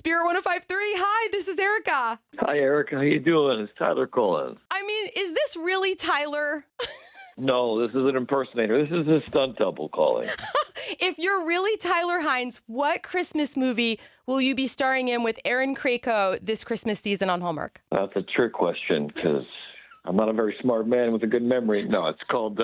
Spirit 105.3. Hi, this is Erica. Hi, Erica. How you doing? It's Tyler calling. I mean, is this really Tyler? No, this is an impersonator. This is a stunt double calling. If you're really Tyler Hynes, what Christmas movie will you be starring in with Aaron Krakow this Christmas season on Hallmark? That's a trick question because I'm not a very smart man with a good memory. No, it's called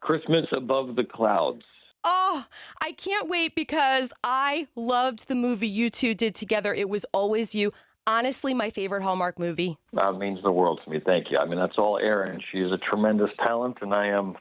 Christmas Above the Clouds. Oh, I can't wait because I loved the movie you two did together. It Was Always You. Honestly, my favorite Hallmark movie. That means the world to me. Thank you. I mean, that's all Erin. She is a tremendous talent, and I am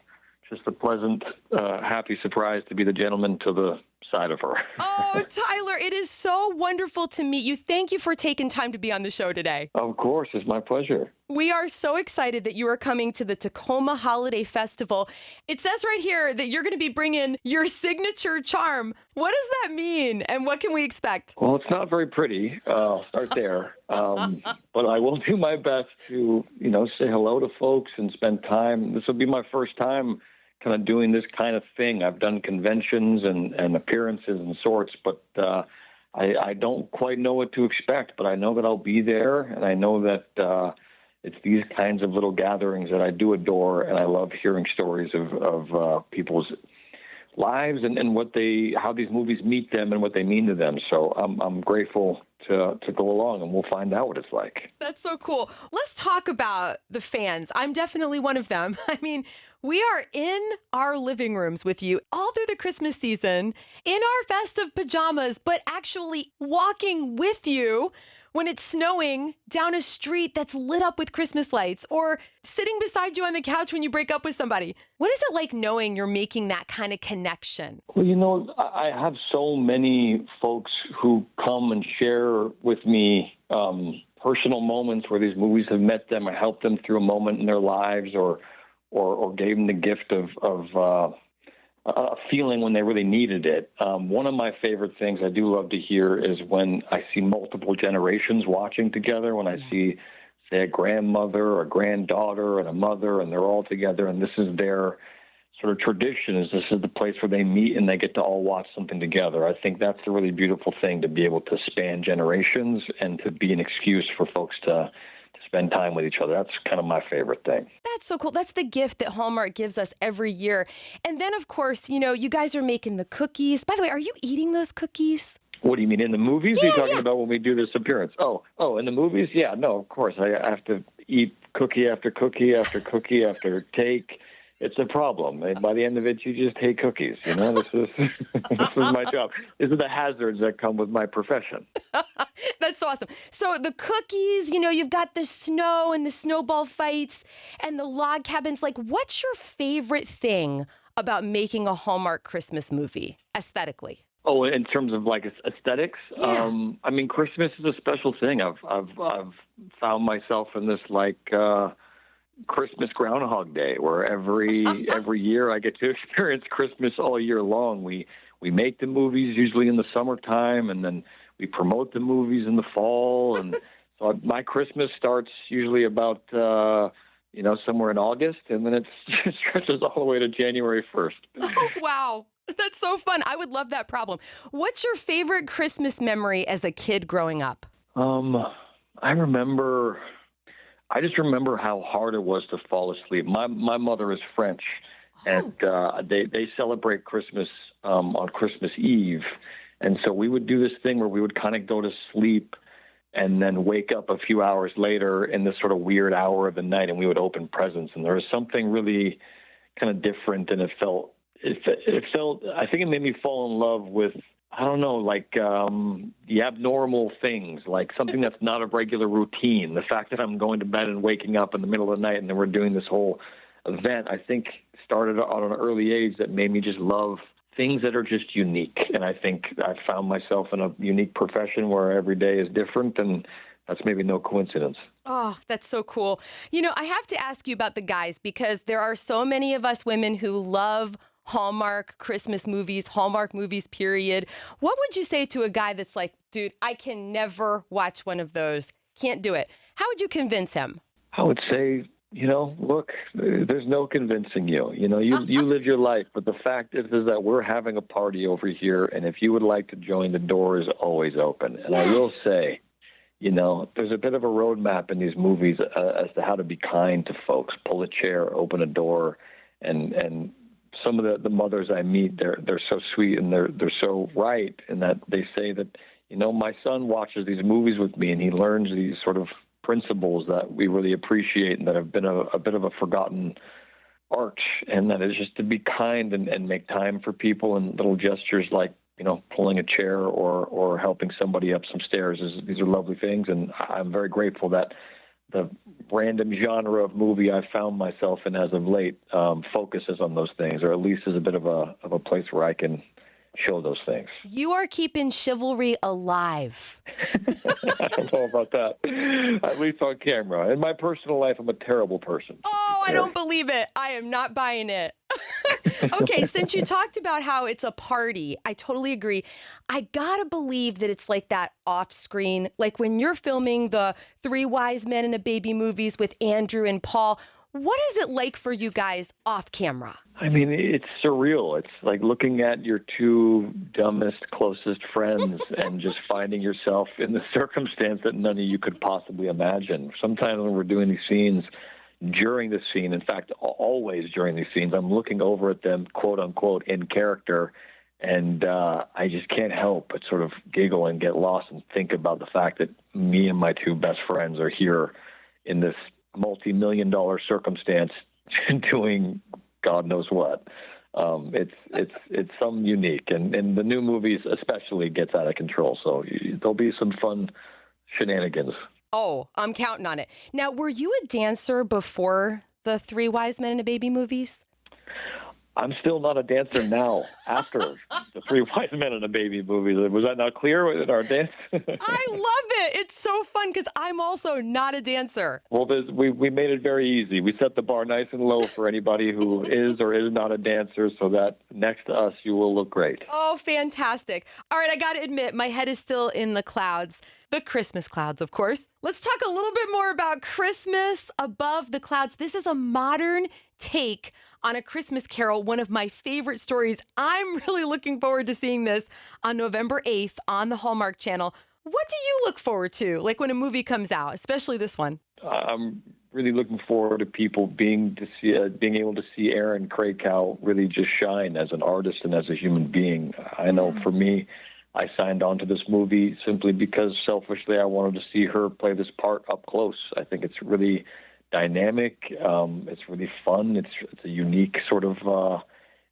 just a pleasant, happy surprise to be the gentleman to the side of her. Oh, Tyler, it is so wonderful to meet you. Thank you for taking time to be on the show today. Of course, it's my pleasure. We are so excited that you are coming to the Tacoma Holiday Festival. It says right here that you're going to be bringing your signature charm. What does that mean, and what can we expect? Well, it's not very pretty. I'll start there. But I will do my best to, say hello to folks and spend time. This will be my first time kind of doing this kind of thing. I've done conventions and appearances and sorts, but I don't quite know what to expect. But I know that I'll be there, and I know that it's these kinds of little gatherings that I do adore, and I love hearing stories of people's lives and how these movies meet them and what they mean to them. So I'm grateful to go along, and we'll find out what it's like. That's so cool. Let's talk about the fans. I'm definitely one of them. I mean, we are in our living rooms with you all through the Christmas season in our festive pajamas, but actually walking with you when it's snowing down a street that's lit up with Christmas lights, or sitting beside you on the couch when you break up with somebody. What is it like knowing you're making that kind of connection? Well, I have so many folks who come and share with me personal moments where these movies have met them or helped them through a moment in their lives, or gave them the gift of a feeling when they really needed it. One of my favorite things I do love to hear is when I see multiple generations watching together, when I see, say, a grandmother or a granddaughter and a mother, and they're all together, and this is their sort of tradition, is this is the place where they meet and they get to all watch something together. I think that's a really beautiful thing, to be able to span generations and to be an excuse for folks to spend time with each other. That's kind of my favorite thing. That's so cool. That's the gift that Hallmark gives us every year. And then, of course, you guys are making the cookies. By the way, are you eating those cookies? What do you mean, in the movies? Yeah, are you talking about when we do this appearance? Oh, in the movies? Yeah, no, of course. I have to eat cookie after cookie after cookie after take. It's a problem. And by the end of it, you just hate cookies. This is my job. These are the hazards that come with my profession. That's awesome. So the cookies, you've got the snow and the snowball fights and the log cabins. Like, what's your favorite thing about making a Hallmark Christmas movie aesthetically? Oh, in terms of like aesthetics, yeah. Christmas is a special thing. I've found myself in this Christmas Groundhog Day, where every year I get to experience Christmas all year long. We make the movies usually in the summertime, and then we promote the movies in the fall. And so my Christmas starts usually about somewhere in August, and then it stretches all the way to January 1st. Oh, wow. That's so fun. I would love that problem. What's your favorite Christmas memory as a kid growing up? I just remember how hard it was to fall asleep. My mother is French, and they celebrate Christmas on Christmas Eve. And so we would do this thing where we would kind of go to sleep and then wake up a few hours later in this sort of weird hour of the night, and we would open presents. And there was something really kind of different, and it felt, I think it made me fall in love with, I don't know, the abnormal things, like something that's not a regular routine. The fact that I'm going to bed and waking up in the middle of the night and then we're doing this whole event, I think started at an early age that made me just love things that are just unique. And I think I found myself in a unique profession where every day is different, and that's maybe no coincidence. Oh, that's so cool. I have to ask you about the guys, because there are so many of us women who love Hallmark Christmas movies, Hallmark movies, period. What would you say to a guy that's like, dude, I can never watch one of those, can't do it? How would you convince him? I would say look, there's no convincing you. You live your life, but the fact is that we're having a party over here, and if you would like to join, the door is always open. And I will say, there's a bit of a roadmap in these movies as to how to be kind to folks. Pull a chair, open a door, and some of the mothers I meet, they're so sweet and they're so right in that they say that, my son watches these movies with me and he learns these sort of principles that we really appreciate and that have been a bit of a forgotten art, and that is just to be kind and make time for people, and little gestures like, pulling a chair or helping somebody up some stairs. These are lovely things, and I'm very grateful that the random genre of movie I've found myself in as of late focuses on those things, or at least is a bit of a place where I can show those things. You are keeping chivalry alive. I don't know about that. At least on camera. In my personal life, I'm a terrible person. Oh, I don't believe it. I am not buying it. Okay, since you talked about how it's a party, I totally agree. I gotta believe that it's like that off screen, like when you're filming the Three Wise Men and a Baby movies with Andrew and Paul. What is it like for you guys off camera? I mean, it's surreal. It's like looking at your two dumbest, closest friends and just finding yourself in the circumstance that none of you could possibly imagine. Sometimes when we're doing these scenes, during the scene, in fact, always during these scenes, I'm looking over at them, quote unquote, in character, and I just can't help but sort of giggle and get lost and think about the fact that me and my two best friends are here in this multi-million-dollar circumstance doing God knows what. It's some unique, and the new movies especially gets out of control. So there'll be some fun shenanigans. Oh, I'm counting on it. Now, were you a dancer before the Three Wise Men and a Baby movies? I'm still not a dancer now after the Three Wise Men and a Baby movies. Was that not clear in our dance? I love it. It's so fun because I'm also not a dancer. Well, we made it very easy. We set the bar nice and low for anybody who is or is not a dancer, so that next to us, you will look great. Oh, fantastic. All right, I got to admit, my head is still in the clouds. The Christmas clouds, of course. Let's talk a little bit more about Christmas Above the Clouds. This is a modern take on A Christmas Carol, one of my favorite stories. I'm really looking forward to seeing this on November 8th on the Hallmark Channel. What do you look forward to, like when a movie comes out, especially this one? I'm really looking forward to people being able to see Erin Krakow really just shine as an artist and as a human being. I know for me, I signed on to this movie simply because selfishly I wanted to see her play this part up close. I think it's really dynamic. It's really fun. It's a unique sort of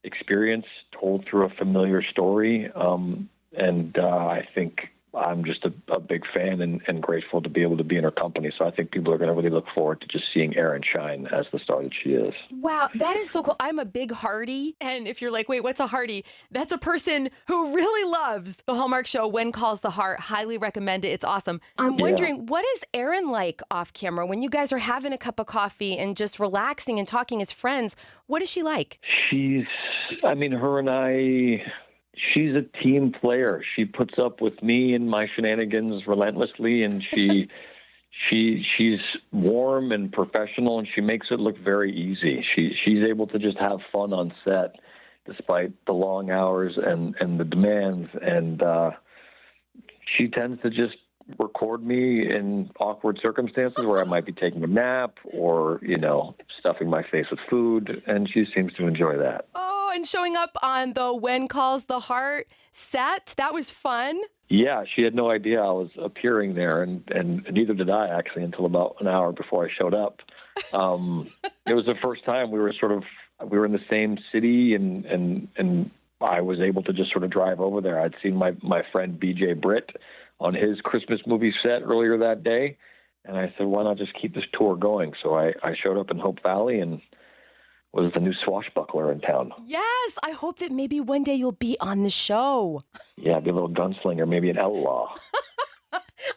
experience told through a familiar story. And I think I'm just a big fan and grateful to be able to be in her company. So I think people are going to really look forward to just seeing Erin shine as the star that she is. Wow, that is so cool. I'm a big Hardy. And if you're like, wait, what's a Hardy? That's a person who really loves the Hallmark show When Calls the Heart. Highly recommend it. It's awesome. I'm wondering, what is Erin like off camera when you guys are having a cup of coffee and just relaxing and talking as friends? What is she like? Her and I... She's a team player. She puts up with me and my shenanigans relentlessly, and she's warm and professional, and she makes it look very easy. She's able to just have fun on set despite the long hours and the demands, and she tends to just record me in awkward circumstances where I might be taking a nap or, stuffing my face with food, and she seems to enjoy that. Oh, and showing up on the When Calls the Heart set. That was fun. Yeah, she had no idea I was appearing there, and neither did I, actually, until about an hour before I showed up. It was the first time we were in the same city, and I was able to just sort of drive over there. I'd seen my friend BJ Britt on his Christmas movie set earlier that day, and I said, why not just keep this tour going? So I showed up in Hope Valley and was the new swashbuckler in town. Yes, I hope that maybe one day you'll be on the show. Yeah, be a little gunslinger, maybe an outlaw.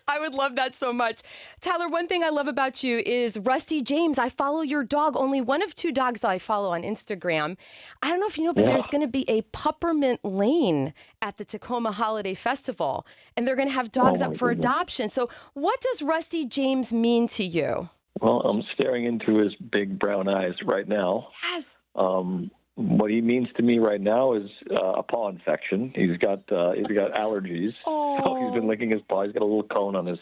I would love that so much. Tyler, one thing I love about you is Rusty James. I follow your dog, only one of two dogs that I follow on Instagram. I don't know if you know, but there's going to be a Puppermint Lane at the Tacoma Holiday Festival, and they're going to have dogs up for adoption. So what does Rusty James mean to you? Well, I'm staring into his big brown eyes right now. Yes. What he means to me right now is a paw infection. He's got allergies. So he's been licking his paw. He's got a little cone on his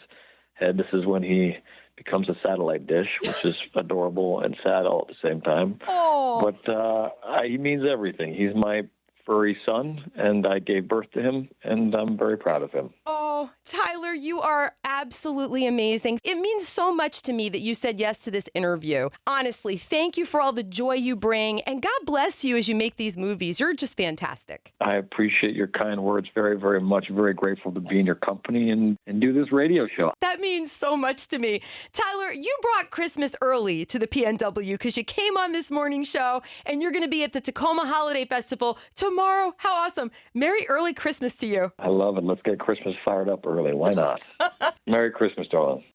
head. This is when he becomes a satellite dish, which is adorable and sad all at the same time. Oh. But he means everything. He's my furry son, and I gave birth to him, and I'm very proud of him. Oh, Tyler, you are absolutely amazing. It means so much to me that you said yes to this interview. Honestly, thank you for all the joy you bring, and God bless you as you make these movies. You're just fantastic. I appreciate your kind words very, very much. Very grateful to be in your company and do this radio show. That means so much to me. Tyler, you brought Christmas early to the PNW because you came on this morning show, and you're going to be at the Tacoma Holiday Festival tomorrow. How awesome. Merry early Christmas to you. I love it. Let's get Christmas fired up early. Why not? Merry Christmas, darling.